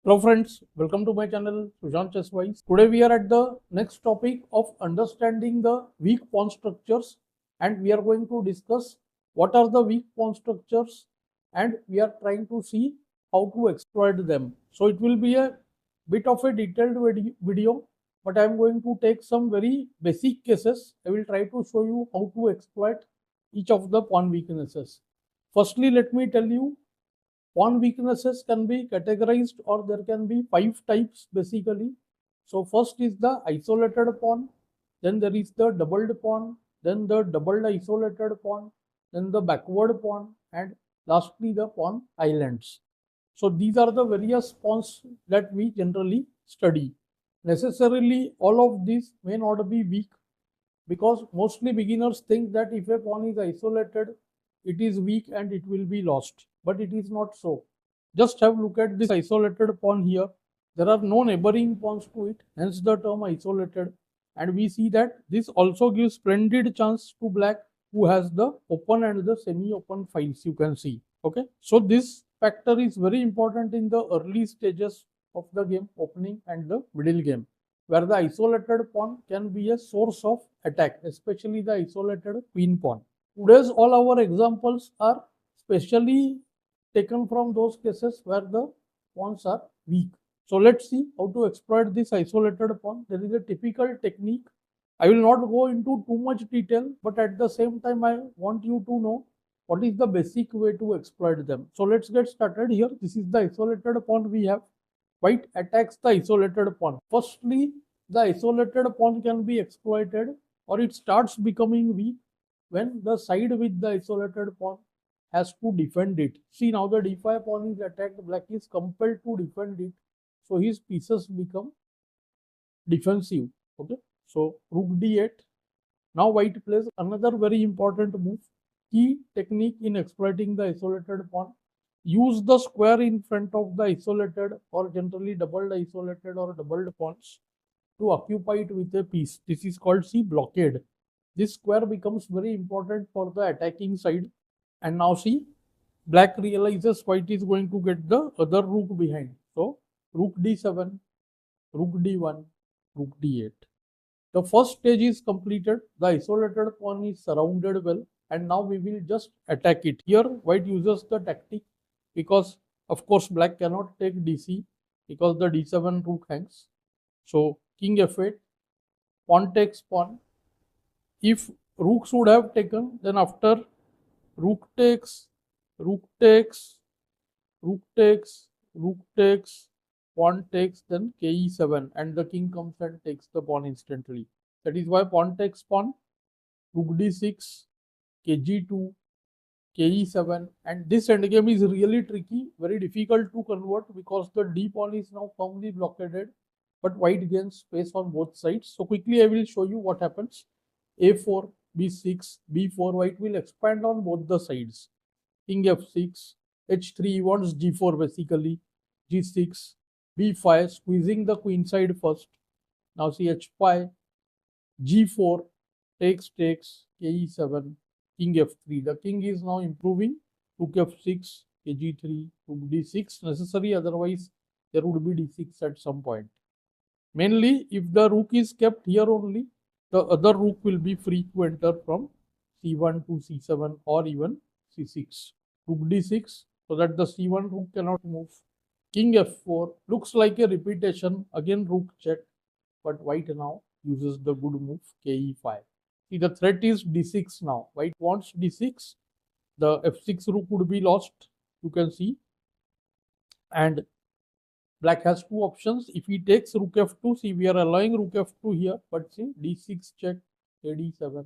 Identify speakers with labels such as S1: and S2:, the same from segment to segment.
S1: Hello friends, welcome to my channel SushantChessWise. Today we are at the next topic of understanding the weak pawn structures, and we are going to discuss what are the weak pawn structures, and we are trying to see how to exploit them. So it will be a bit of a detailed video, but I am going to take some very basic cases. I will try to show you how to exploit each of the pawn weaknesses. Firstly, let me tell you, pawn weaknesses can be categorized, or there can be 5 types basically. So first is the isolated pawn, then there is the doubled pawn, then the doubled isolated pawn, then the backward pawn, and lastly the pawn islands. So these are the various pawns that we generally study. Necessarily all of these may not be weak, because mostly beginners think that if a pawn is isolated, it is weak and it will be lost, but it is not so. Just have a look at this isolated pawn here. There are no neighboring pawns to it, hence the term isolated. And we see that this also gives splendid chance to black, who has the open and the semi-open files, you can see. Okay, so this factor is very important in the early stages of the game, opening and the middle game, where the isolated pawn can be a source of attack, especially the isolated queen pawn. Today's all our examples are specially taken from those cases where the pawns are weak. So let's see how to exploit this isolated pawn. There is a typical technique. I will not go into too much detail, but at the same time I want you to know what is the basic way to exploit them. So let's get started here. This is the isolated pawn we have. White attacks the isolated pawn. Firstly, the isolated pawn can be exploited, or it starts becoming weak when the side with the isolated pawn has to defend it. See, now the d5 pawn is attacked, black is compelled to defend it, so his pieces become defensive. Okay, so rook d8. Now white plays another very important move. Key technique in exploiting the isolated pawn: use the square in front of the isolated, or generally doubled isolated or doubled pawns, to occupy it with a piece. This is called blockade. This square becomes very important for the attacking side. And now see, black realizes white is going to get the other rook behind. So rook d7, rook d1, rook d8. The first stage is completed. The isolated pawn is surrounded well, and now we will just attack it. Here white uses the tactic, because of course black cannot take dc because the d7 rook hangs. So king f8, pawn takes pawn. If rook should have taken, then after rook takes, rook takes, rook takes, rook takes, pawn takes, then ke7, and the king comes and takes the pawn instantly. That is why pawn takes pawn, rook d6, kg2, ke7, and this endgame is really tricky, very difficult to convert, because the d pawn is now firmly blockaded, but white gains space on both sides. So quickly I will show you what happens. a4, b6, b4, white will expand on both the sides. King f6, h3, he wants g4 basically, g6, b5, squeezing the queen side first. Now see h5, g4, takes, ke7, king f3. The king is now improving. Rook f6, kg3, rook d6 necessary, otherwise there would be d6 at some point. Mainly if the rook is kept here only, the other rook will be free to enter from c1 to c7 or even c6. Rook d6, so that the c1 rook cannot move. King f4, looks like a repetition, again rook check, but white now uses the good move ke5. See, the threat is d6 now. White wants d6, the f6 rook would be lost, you can see, and black has two options. If he takes rook f2, see, we are allowing rook f2 here, but see, d6 check, kd7,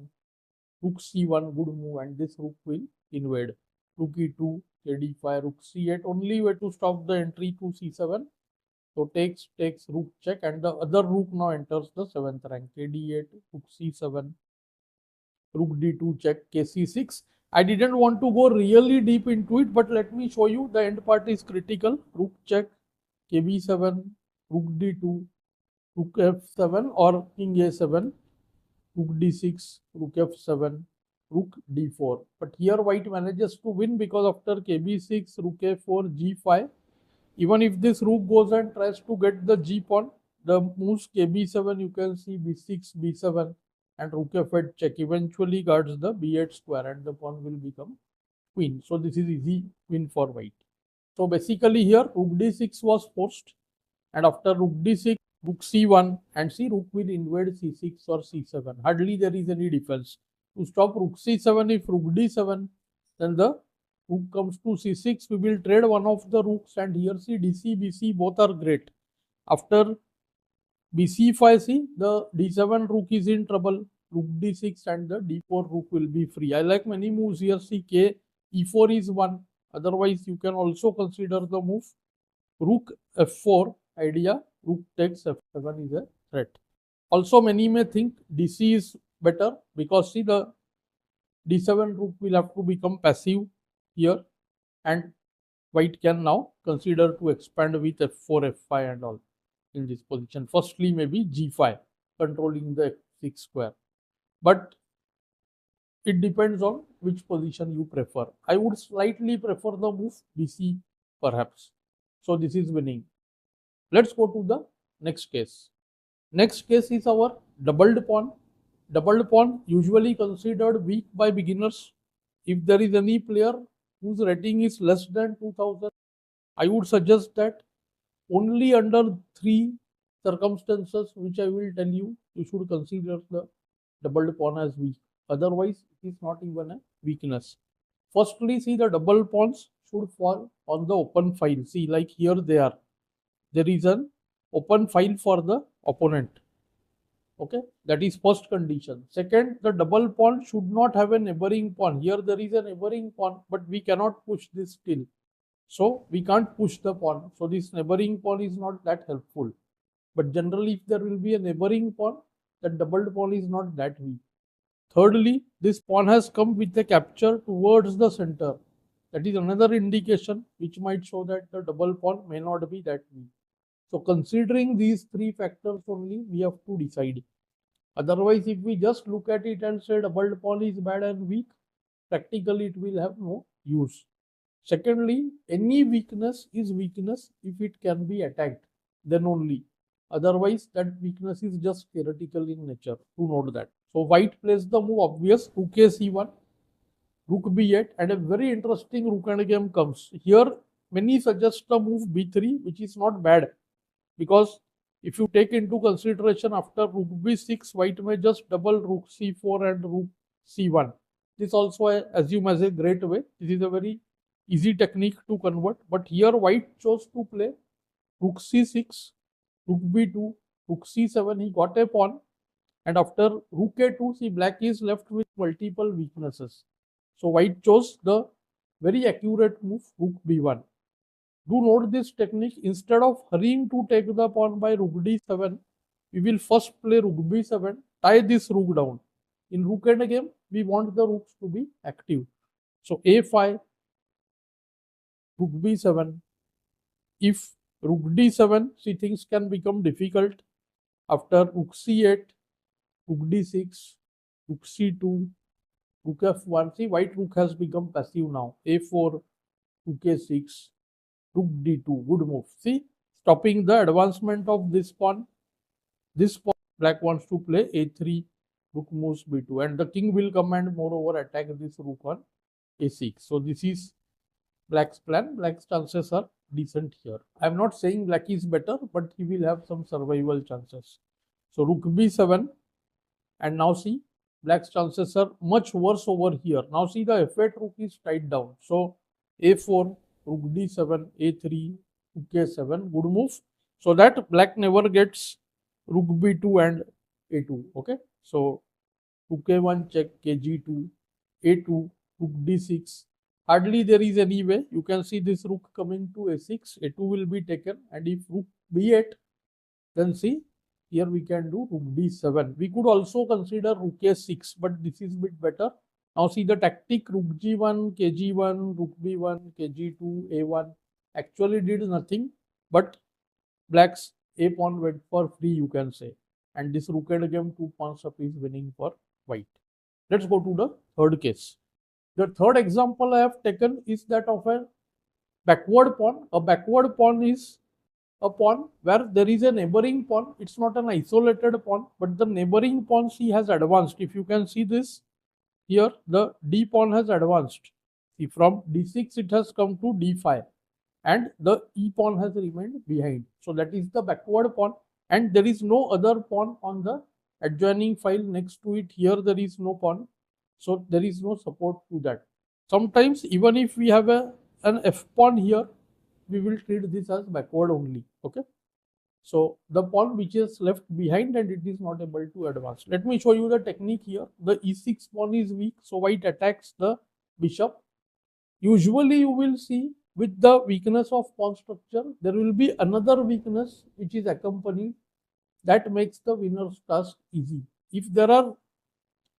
S1: rook c1, good move, and this rook will invade. Rook e2, kd5, rook c8, only way to stop the entry to c7. So takes, rook check, and the other rook now enters the 7th rank. kd8, rook c7, rook d2 check, kc6. I didn't want to go really deep into it, but let me show you. The end part is critical. Rook check, kb7, rook d2, rook f7 or king a7, rook d6, rook f7, rook d4. But here white manages to win, because after kb6, rook a4, g5, Even if this rook goes and tries to get the g pawn, the moves kb7, you can see b6, b7 and rook f8 check eventually guards the b8 square and the pawn will become queen. So this is easy win for white. So basically here rook d6 was forced, and after rook d6, rook c1, and see rook will invade c6 or c7. Hardly there is any defense. To stop rook c7, if rook d7, then the rook comes to c6, we will trade one of the rooks, and here see dc, bc both are great. After bc5, see the d7 rook is in trouble, rook d6 and the d4 rook will be free. I like many moves here. See k e4 is one. Otherwise you can also consider the move rook f4 idea, rook takes f7 is a threat. Also many may think dc is better because see the d7 rook will have to become passive here, and white can now consider to expand with f4, f5 and all in this position. Firstly maybe g5 controlling the f6 square, but it depends on which position you prefer. I would slightly prefer the move bc perhaps. So this is winning. Let's go to the next case. Next case is our doubled pawn. Doubled pawn usually considered weak by beginners. If there is any player whose rating is less than 2000, I would suggest that only under 3 circumstances which I will tell you, you should consider the doubled pawn as weak. Otherwise, it is not even a weakness. Firstly, see the double pawns should fall on the open file. See, like here they are. There is an open file for the opponent. Okay, that is first condition. Second, the double pawn should not have a neighboring pawn. Here there is a neighboring pawn, but we cannot push this still. So we can't push the pawn. So this neighboring pawn is not that helpful. But generally, if there will be a neighboring pawn, the doubled pawn is not that weak. Thirdly, this pawn has come with a capture towards the center. That is another indication which might show that the double pawn may not be that weak. So considering these 3 factors only, we have to decide. Otherwise, if we just look at it and say doubled pawn is bad and weak, practically it will have no use. Secondly, any weakness is weakness if it can be attacked, then only. Otherwise, that weakness is just theoretical in nature. To note that. So white plays the move obvious, rook a c1, rook b8, and a very interesting rook and game comes. Here, many suggest the move b3, which is not bad. Because if you take into consideration after rook b6, white may just double rook c4 and rook c1. This also I assume as a great way. This is a very easy technique to convert. But here white chose to play rook c6, rook b2, rook c7. He got a pawn. And after rook a2, see black is left with multiple weaknesses. So white chose the very accurate move rook b1. Do note this technique. Instead of hurrying to take the pawn by rook d7, we will first play rook b7, tie this rook down. In rook and game, we want the rooks to be active. So a5, rook b7. If rook d7, see things can become difficult. After rook c8, rook d6, rook c2, rook f1. See white rook has become passive now. a4, rook a6. Rook d2, good move. See, stopping the advancement of this pawn. This pawn, black wants to play a3, rook moves b2, and the king will come and moreover attack this rook on a6. So this is black's plan. Black's chances are decent here. I am not saying black is better, but he will have some survival chances. So rook b7, and now see black's chances are much worse over here. Now see the f8 rook is tied down. So a4, rook d7, a3, rook a7, good move. So that black never gets rook b2 and a2. Okay. So rook a1 check, kg2, a2, rook d6. Hardly there is any way. You can see this rook coming to a6, a2 will be taken, and if rook b8, then see here we can do rook d7. We could also consider rook a6, but this is a bit better. Now see the tactic rook g1, kg1, rook b1, kg2, a1 actually did nothing, but black's a pawn went for free, you can say. And this rook and game 2 pawns up is winning for white. Let's go to the third case. The third example I have taken is that of a backward pawn. A backward pawn is a pawn where there is a neighboring pawn. It's not an isolated pawn, but the neighboring pawn C has advanced. If you can see this here, the D pawn has advanced. See, from D6 it has come to D5 and the E pawn has remained behind. So that is the backward pawn, and there is no other pawn on the adjoining file next to it. Here there is no pawn, so there is no support to that. Sometimes even if we have an F pawn here, we will treat this as backward only. Okay, so the pawn which is left behind and it is not able to advance. Let me show you the technique here. The E6 pawn is weak, so white attacks the bishop. Usually you will see with the weakness of pawn structure, there will be another weakness which is accompanied that makes the winner's task easy. If there are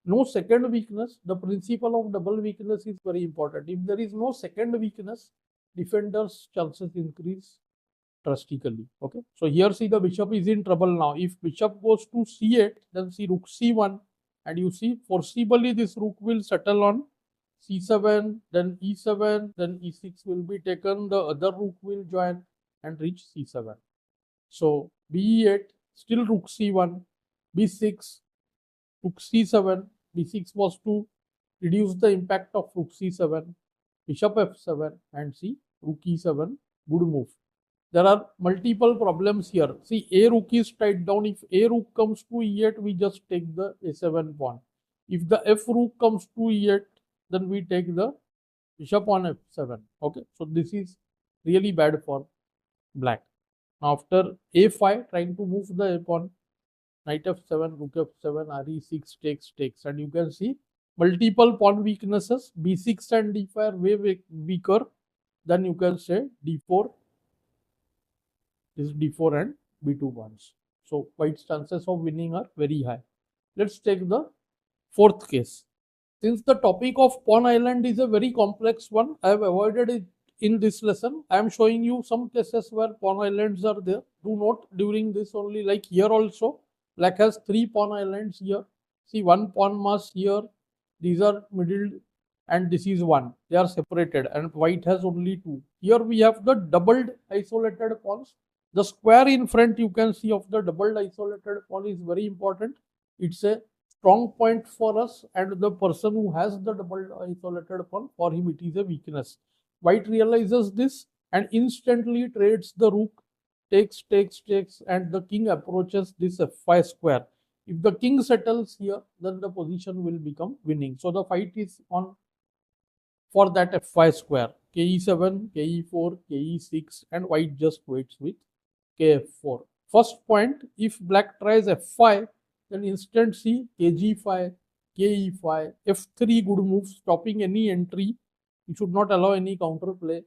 S1: no second weakness, the principle of double weakness is very important. If there is no second weakness, defender's chances increase drastically. Okay, so here see the bishop is in trouble now. If bishop goes to c8, then see rook c1, and you see forcibly this rook will settle on c7, then e7, then e6 will be taken, the other rook will join and reach c7. So b8, still rook c1, b6, rook c7, b6 was to reduce the impact of rook c7, bishop f7, and see rook e7, good move. There are multiple problems here. See, a rook is tied down. If a rook comes to e8, we just take the a7 pawn. If the f rook comes to e8, then we take the bishop on f7. Okay, so this is really bad for black. Now after a5, trying to move the a pawn, knight f7, rook f7, re6 takes, and you can see multiple pawn weaknesses. b6 and d5 are way weaker. Then you can say d4, this d4 and b2 pawns. So white's chances of winning are very high. Let's take the fourth case. Since the topic of pawn island is a very complex one, I have avoided it in this lesson. I am showing you some cases where pawn islands are there. Do note during this only, like here also, black has 3 pawn islands here. See, 1 pawn mass here. These are middle and this is 1. They are separated and white has only 2. Here we have the doubled isolated pawns. The square in front you can see of the doubled isolated pawn is very important. It's a strong point for us, and the person who has the double isolated pawn, for him it is a weakness. White realizes this and instantly trades the rook, takes, and the king approaches this f5 square. If the king settles here, then the position will become winning. So the fight is on for that f5 square. ke7, ke4, ke6, and white just waits with kf4. First point, if black tries f5, then instant see kg5, ke5, f3 good move, stopping any entry. You should not allow any counter play.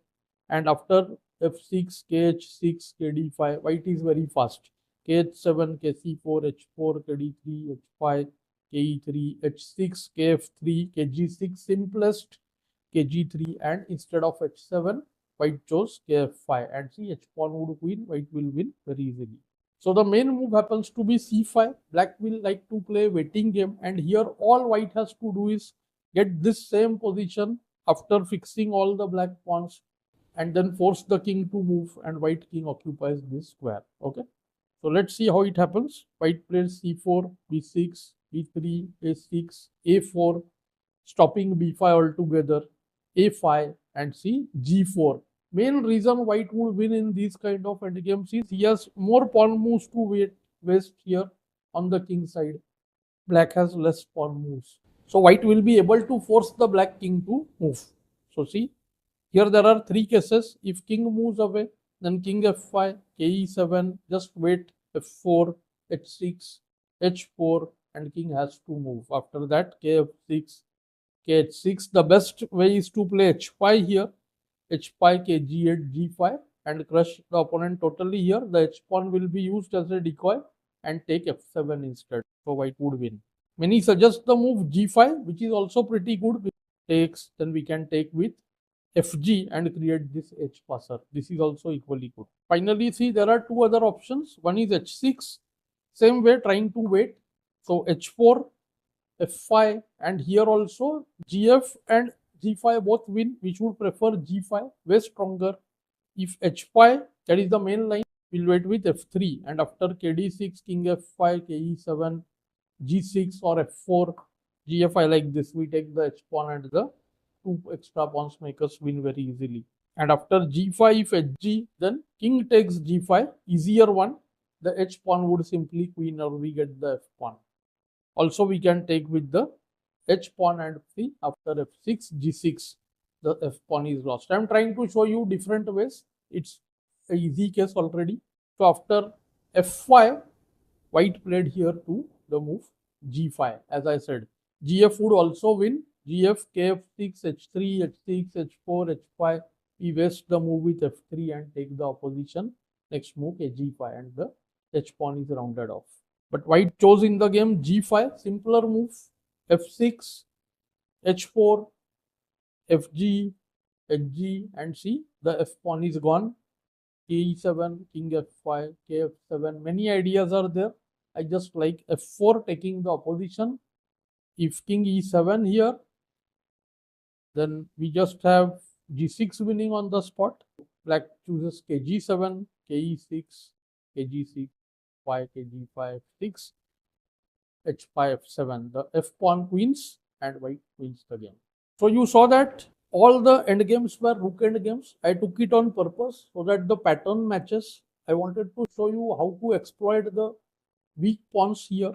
S1: And after f6, kh6, kd5, white is very fast. kh7, kc4, h4, kd3, h5, ke3, h6, kf3, kg6, simplest kg3, and instead of h7, white chose kf5, and see h pawn would win, white will win very easily. So the main move happens to be c5. Black will like to play waiting game, and here all white has to do is get this same position after fixing all the black pawns and then force the king to move, and white king occupies this square. Okay, so let's see how it happens. White plays c4, b6, b3, a6, a4, stopping b5 altogether, a5, and see g4. Main reason white would win in these kind of endgames is he has more pawn moves to waste here on the king side. Black has less pawn moves. So white will be able to force the black king to move. So see, here there are 3 cases. If king moves away, then king f5, ke7, just wait, f4, h6, h4, and king has to move. After that, kf6, kh6. The best way is to play h5 here. h5, kg8, g5, and crush the opponent totally here. The h pawn will be used as a decoy and take f7 instead. So white would win. Many suggest the move g5, which is also pretty good. Takes, then we can take with fg and create this h passer. This is also equally good. Finally, see, there are 2 other options. One is h6, same way, trying to wait. So h4, f5, and here also gf and g5 both win. We should prefer g5, way stronger. if h5, that is the main line, we'll wait with f3, and after kd6, king f5, ke7, g6 or f4, gfi, like this, we take the h pawn and the two extra pawns make us win very easily. And after g5, if hg, then king takes g5, easier one. The h pawn would simply queen, or we get the f pawn. Also, we can take with the h pawn and see after f6, g6, the f pawn is lost. I am trying to show you different ways. It's a easy case already. So after f5, white played here to the move g5. As I said, gf would also win. Gf, kf6, h3, h6, h4, h5. We waste the move with f3 and take the opposition. Next move g5, and the h pawn is rounded off. But white chose in the game g5, simpler move, f6, h4, fg, hg, and see the f pawn is gone. ke7, king f5, kf7. Many ideas are there. I just like f4 taking the opposition. If king e7 here, then we just have g6 winning on the spot. Black chooses kg7, ke6, kg6, 5, kg5, 6, h5, f7. The f pawn queens and white wins the game. So you saw that all the endgames were rook endgames. I took it on purpose so that the pattern matches. I wanted to show you how to exploit the weak pawns here.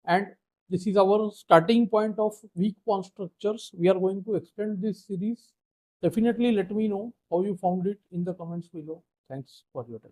S1: And this is our starting point of weak pawn structures. We are going to extend this series. Definitely let me know how you found it in the comments below. Thanks for your time.